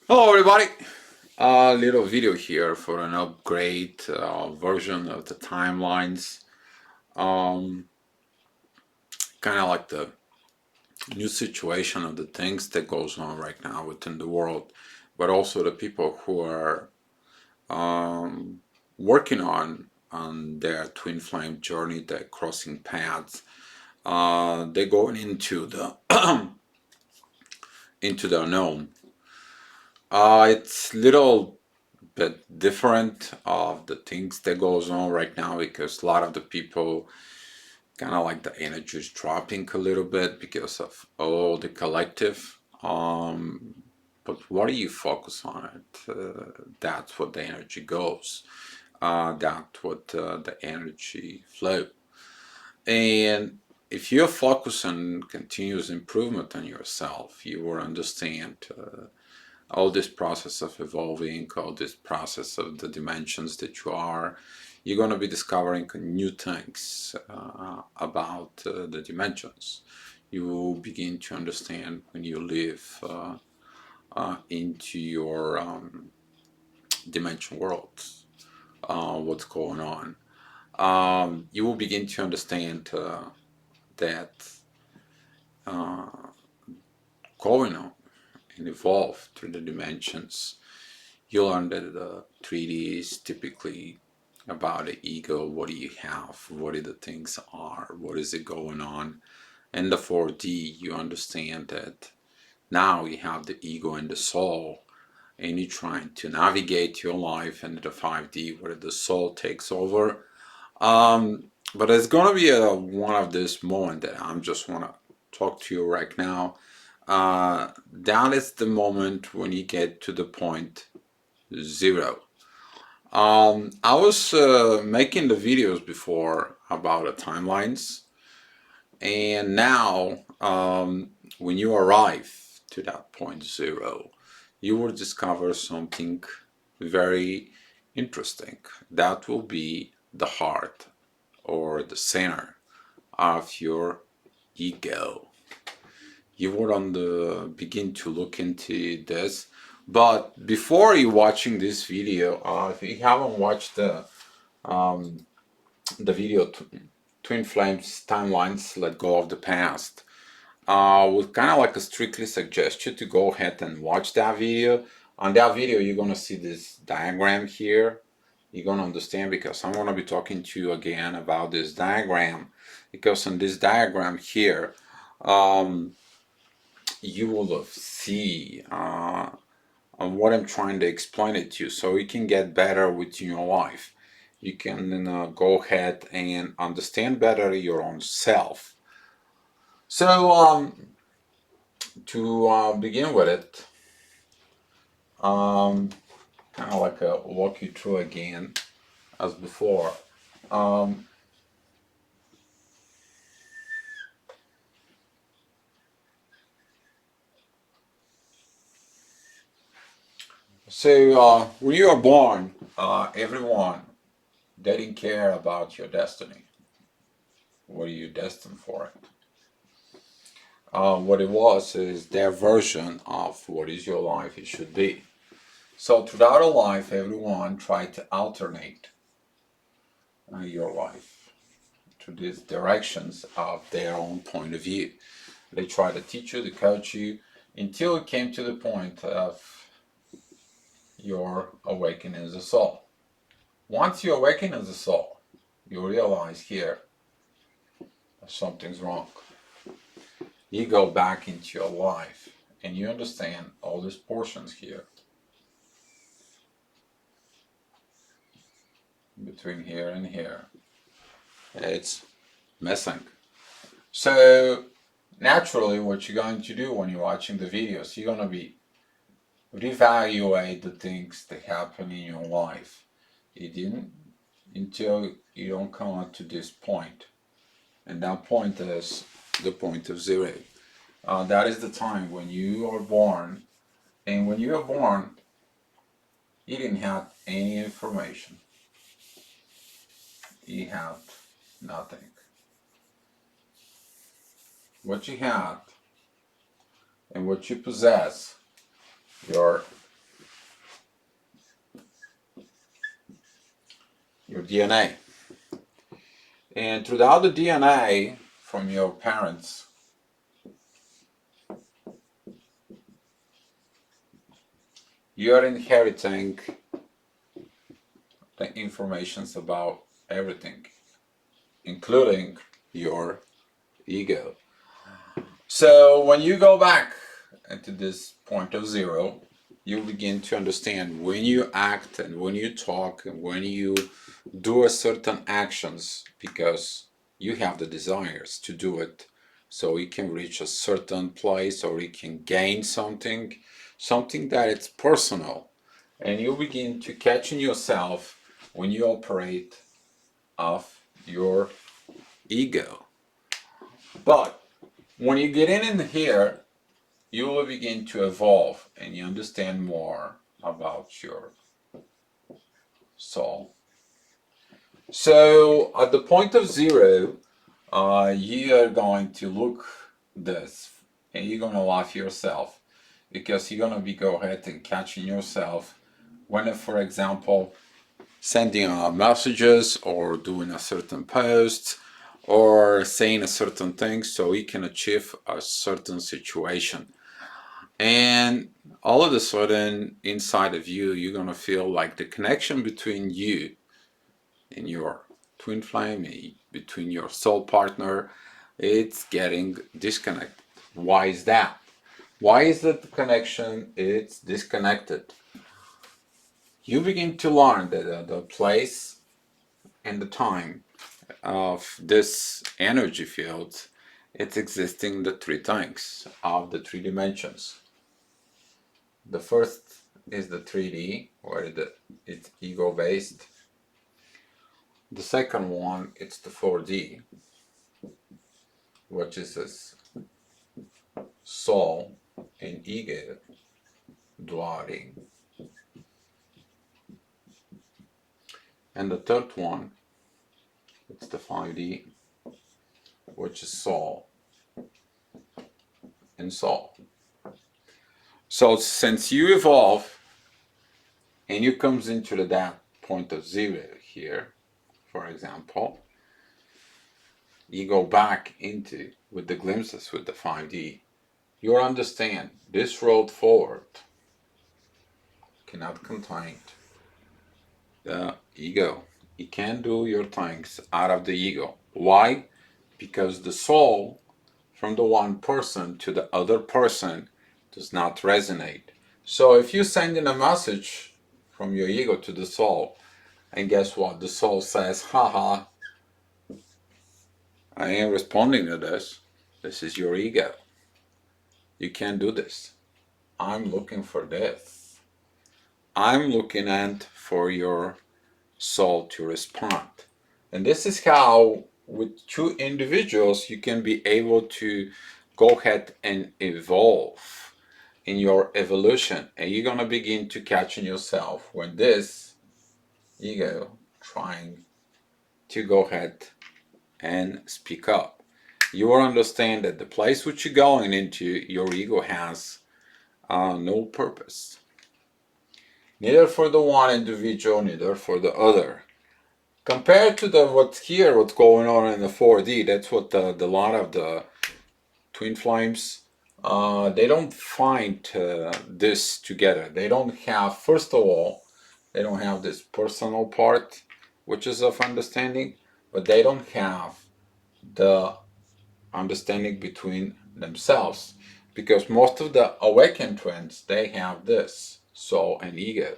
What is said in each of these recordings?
Hello everybody! A little video here for an upgrade version of the timelines. Um, kind of like the new situation of the things that goes on right now within the world, but also the people who are um, working on their twin flame journey, they're crossing paths. They're going into the into the unknown. It's little bit different of the things that goes on right now because a lot of the people kind of like the energy is dropping a little bit because of all the collective. But what do you focus on it? That's what the energy goes. That's what the energy flow. And if you focus on continuous improvement on yourself, you will understand all this process of evolving, all this process of the dimensions that you are, you're going to be discovering new things about the dimensions. You will begin to understand when you live into your dimension world, what's going on. You will begin to understand that uh, going on and evolve through the dimensions. You learn that the 3D is typically about the ego. What do you have? What are the things are? What is it going on? And the 4D, you understand that now you have the ego and the soul, and you're trying to navigate your life into the 5D where the soul takes over. But it's gonna be one of this moment that I'm just wanna talk to you right now. That is the moment when you get to the point zero. I was making the videos before about the timelines, and now when you arrive to that point zero, you will discover something very interesting. That will be the heart or the center of your ego. You will begin to look into this. But before you watching this video, if you haven't watched the video Twin Flames Timelines Let Go of the Past, would kind of like a strictly suggest you to go ahead and watch that video. On that video, you're gonna see this diagram here. You're gonna understand because I'm gonna be talking to you again about this diagram because on this diagram here, um, you will see what I'm trying to explain it to you so you can get better with your life. You can go ahead and understand better your own self. So, to begin with it, kind of like walk you through again as before. Um, when you are born, everyone they didn't care about your destiny. What are you destined for? What it was is their version of what is your life it should be. So throughout a life, everyone tried to alternate your life to these directions of their own point of view. They try to teach you, to coach you, until it came to the point of your awakening as a soul. Once you awaken as a soul, you realize here something's wrong. You go back into your life and you understand all these portions here between here and here. It's missing. So naturally, what you're going to do when you're watching the videos, you're going to be reevaluate the things that happen in your life. You didn't until you don't come up to this point, and that point is the point of zero. That is the time when you are born, and when you are born, you didn't have any information. You had nothing. What you had and what you possess, your your DNA. And throughout the DNA from your parents, you are inheriting the informations about everything, including your ego. So when you go back into this point of zero, you begin to understand when you act and when you talk and when you do a certain actions because you have the desires to do it, so you can reach a certain place or you can gain something that it's personal, and you begin to catch in yourself when you operate off your ego. But when you get in here, you will begin to evolve and you understand more about your soul. So at the point of zero, you are going to look this and you're going to laugh yourself because you're going to be go ahead and catching yourself when, for example, sending messages or doing a certain post or saying a certain thing so you can achieve a certain situation. And all of a sudden, inside of you, you're going to feel like the connection between you and your twin flame, between your soul partner, it's getting disconnected. Why is that? Why is that the connection it's disconnected? You begin to learn that the place and the time of this energy field, it's existing the three things of the three dimensions. The first is the 3D, where it's ego based. The second one, it's the 4D, which is this soul and ego dwelling. And the third one, it's the 5D, which is soul and soul. So since you evolve and you comes into that point of zero here, for example, you go back into with the glimpses with the 5D, you understand this road forward cannot contain the ego. You can't do your things out of the ego. Why? Because the soul from the one person to the other person does not resonate. So if you send in a message from your ego to the soul, and guess what? The soul says, haha, I ain't responding to this. This is your ego. You can't do this. I'm looking for this. I'm looking at for your soul to respond. And this is how, with two individuals, you can be able to go ahead and evolve in your evolution. And you're going to begin to catch in yourself when this ego trying to go ahead and speak up. You will understand that the place which you're going into, your ego has no purpose. Neither for the one individual, neither for the other. Compared to what's going on in the 4D, that's what the lot of the twin flames, they don't find this together. They don't have, first of all, they don't have this personal part, which is of understanding, but they don't have the understanding between themselves, because most of the awakened twins, they have this soul and ego,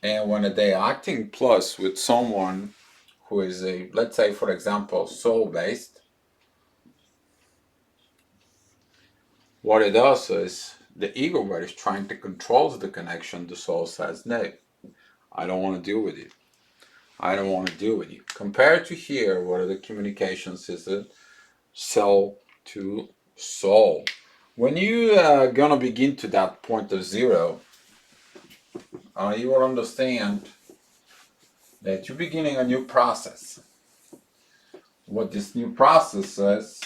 and when they're acting plus with someone who is a, let's say for example, soul based, what it does is the ego, where it's trying to control the connection, the soul says no, I don't want to deal with you, I don't want to deal with you. Compared to here, what are the communications is it soul to soul. When you gonna begin to that point of zero, you will understand that you're beginning a new process. What this new process is,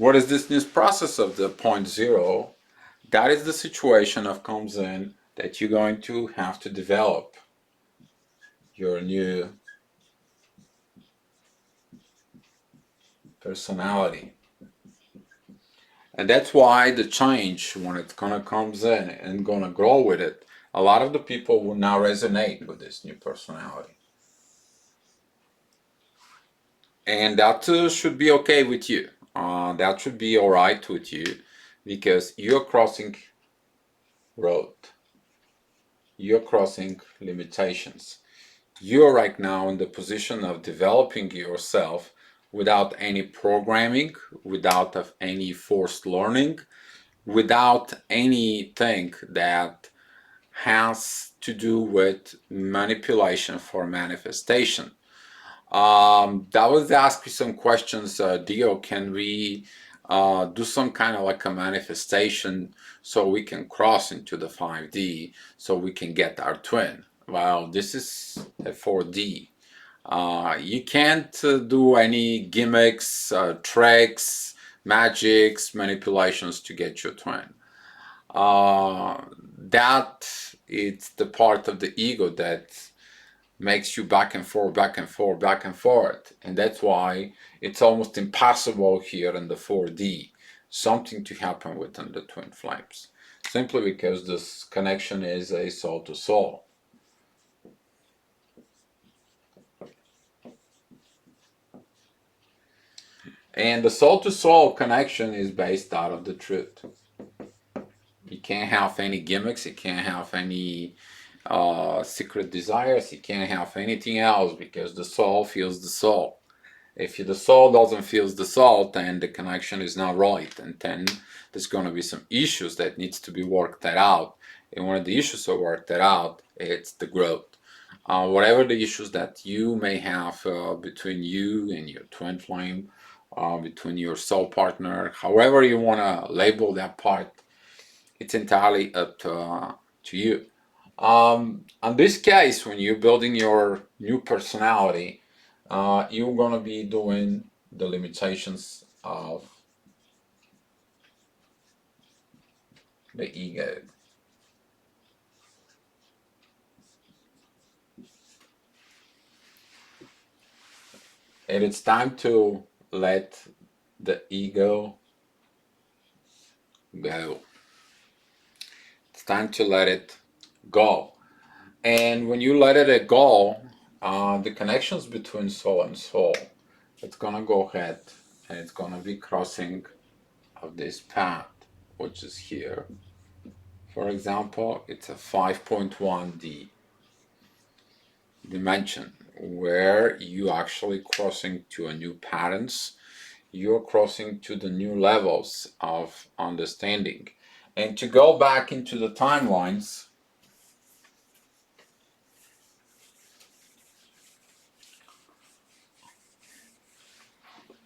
What is this new process of the point zero? That is the situation of comes in that you're going to have to develop your new personality. And that's why the change, when it's gonna comes in and gonna grow with it, a lot of the people will now resonate with this new personality. And that should be okay with you. That should be alright with you because you're crossing road. You're crossing limitations. You're right now in the position of developing yourself without any programming, without any forced learning, without anything that has to do with manipulation for manifestation. That was ask you some questions, Dio. Can we do some kind of like a manifestation so we can cross into the 5D so we can get our twin? Well, this is a 4D. You can't do any gimmicks, tricks, magics, manipulations to get your twin. That it's the part of the ego that makes you back and forth, back and forth, back and forth. And that's why it's almost impossible here in the 4D something to happen within the twin flames. Simply because this connection is a soul to soul. And the soul to soul connection is based out of the truth. You can't have any gimmicks, you can't have any secret desires, you can't have anything else because the soul feels the soul. If the soul doesn't feel the soul, then the connection is not right, and then there's going to be some issues that needs to be worked out. And one of the issues to work that out, it's the growth. Whatever the issues that you may have between you and your twin flame, between your soul partner, however you want to label that part, it's entirely up to you. In this case, when you're building your new personality, you're going to be doing the limitations of the ego. And it's time to let the ego go. It's time to let it go. And when you let it go, the connections between soul and soul, it's going to go ahead and it's going to be crossing of this path, which is here. For example, it's a 5.1D dimension where you actually crossing to a new patterns, you're crossing to the new levels of understanding. And to go back into the timelines,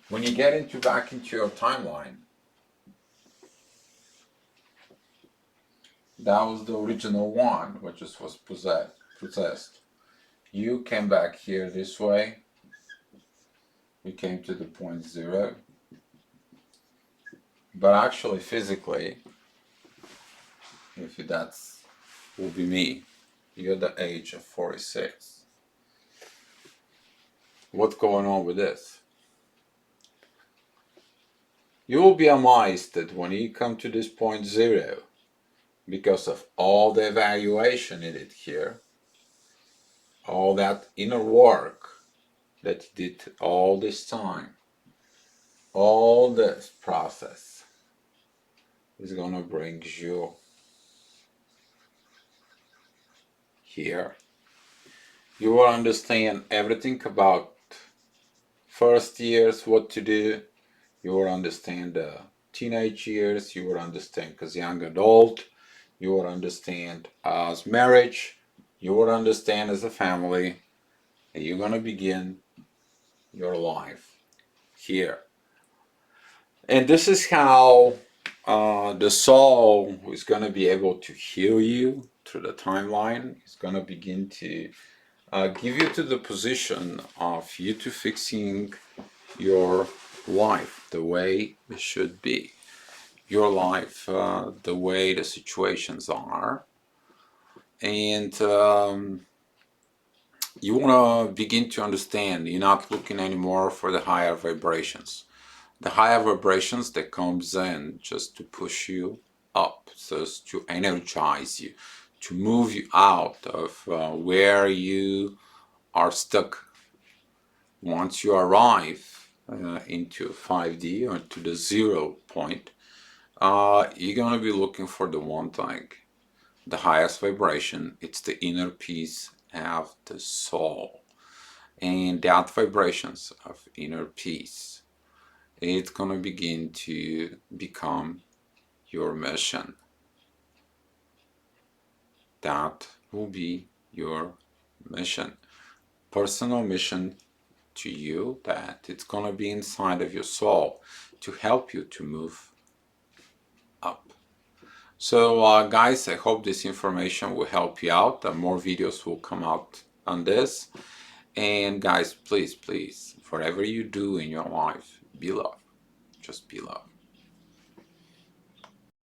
when you get into back into your timeline, that was the original one, which was possessed. You came back here this way. You came to the point zero. But actually, physically, if that's will be me, you're the age of 46. What's going on with this? You will be amazed that when you come to this point zero, because of all the evaluation in it here, all that inner work that you did all this time, all this process is gonna bring you here. You will understand everything about first years, what to do. You will understand the teenage years. You will understand as young adult. You will understand as marriage. You will understand as a family. And you're gonna begin your life here. And this is how the soul is going to be able to heal you through the timeline. It's going to begin to give you to the position of you to fixing your life the way it should be. Your life, the way the situations are. And you want to begin to understand you're not looking anymore for the higher vibrations. The higher vibrations that comes in just to push you up, just to energize you, to move you out of where you are stuck. Once you arrive into 5D or to the 0 point, you're going to be looking for the one thing, the highest vibration. It's the inner peace of the soul. And that vibrations of inner peace, it's going to begin to become your mission. That will be your mission. Personal mission to you, that it's going to be inside of your soul to help you to move up. So guys, I hope this information will help you out. More videos will come out on this. And guys, please, whatever you do in your life, be love. Just be love.